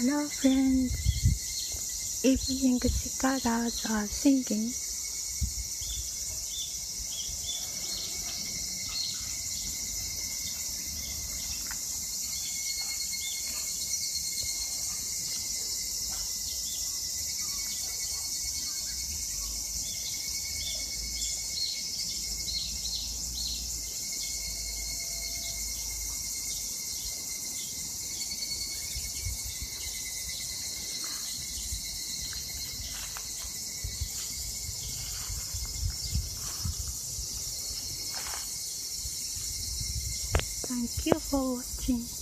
Hello friends, evening cicadas are singing. Thank you for watching.